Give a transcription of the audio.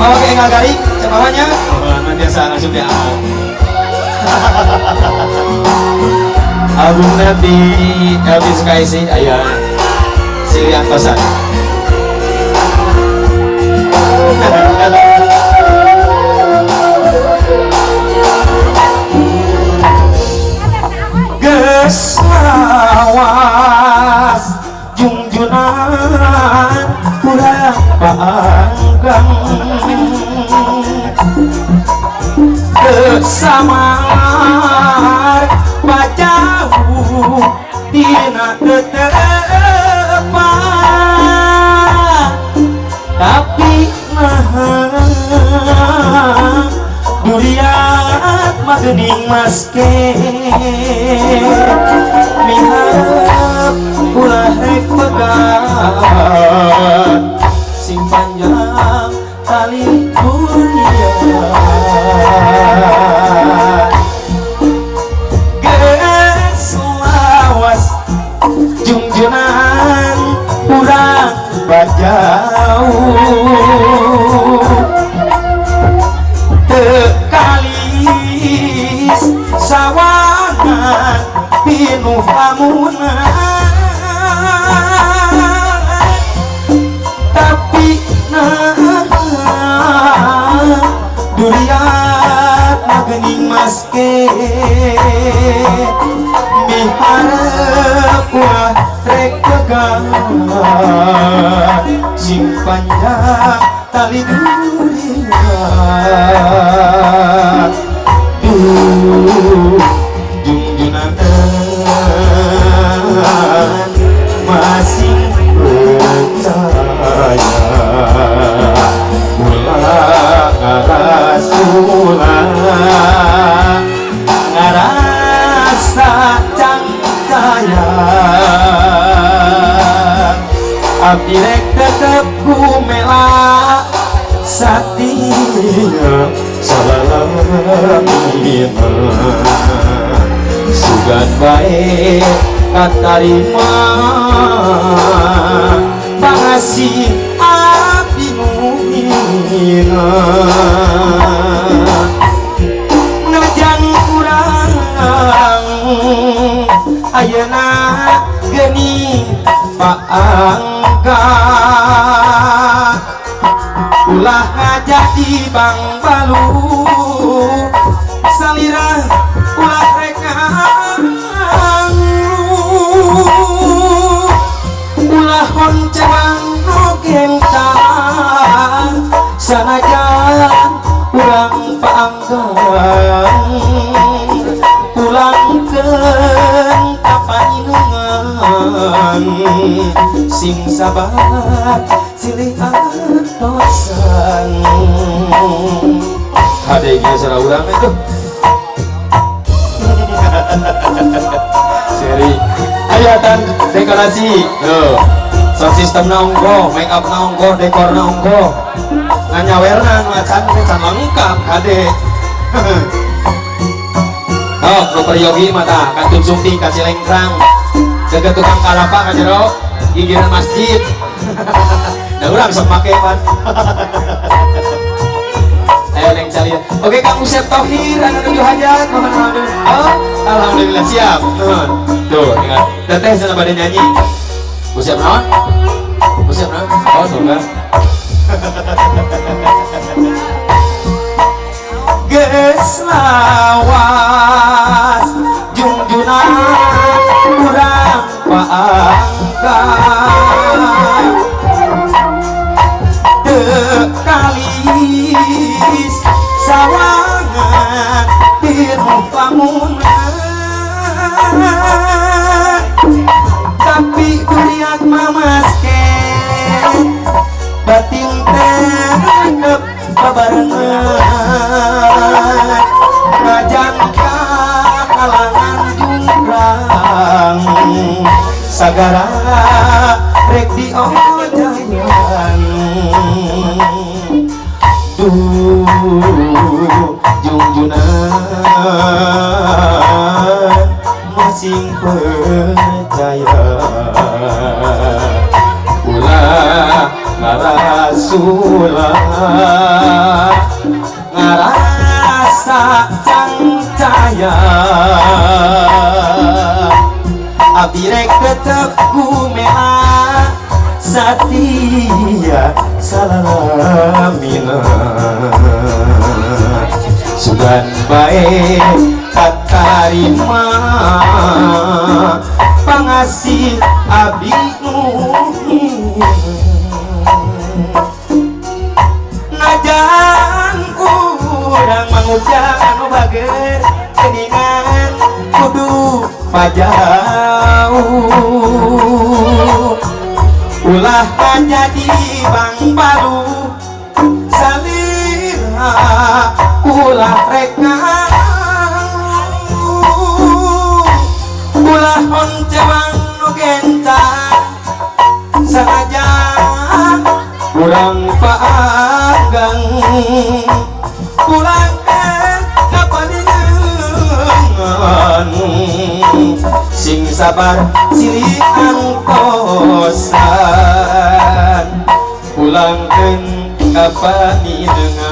Cemawa kayak nggak garing, cemawanya. Nanti biasa langsung dia mau. Album nanti Elvis Kaisi ayah Silian Kosan. Geus lawas junjunan urang panggang kesamar pajauh dina tetepan tapi duriat magening maske miharap ulah rek pegang sing panjang tali duriat geus lawas junjunan urang bajauh kalis sawangan pinuh lamunan tapi duriat magening maske miharep ulah rek pegang sing panjang tali duriat junjunan masih percaya ulah ngarasulah ngarasa cangcaya abdi rek tetep kumela satia salamina sugan bae katarima pangasih abdi muhina najan kurang ayeuna geuning paangkat ulah ngajadi bang balu salira ulah reka ulah honcewang nogeng tang sanajan urang paanggang pulangkeun ka painungan sing sabar silih atosan hade ieu sarua urang itu seri ayatan dekorasi sound system na ongko make up na ongko dekor na ongko nganyawerna nu acan lengkap hade oh proper yogi mata kantun sumti kasih lengkrang jaga tukang kalapa ka jero gigiran masjid da urang sok make pan ayo neng calian oke Kang Usep Tohir anu nuju hajat mohon oh alhamdulillah siap tuh ingat teteh sana pada nyanyi Usep naon Usep naon oh surga geus lawas junjunan urang paangkat kalis sawangan pinuh lamunan tapi duriat mamaske batin tetep babarengan ngajan kalangan jumrang sagara rek diojayan junjunan masing percaya ulah Rasulullah ngarasa cangcaya abdi rek tetep kumea satia salamina sugan bae katarima pangasih abdi najan urang mangujang anu bager geningan kudu pajauh ulah jadi bang baru salira ulah reka ulah oncewang nu gentar sengaja kurang panggang kurang kapalingan sing sabar silih angkosan pulangkeun ka panjenengan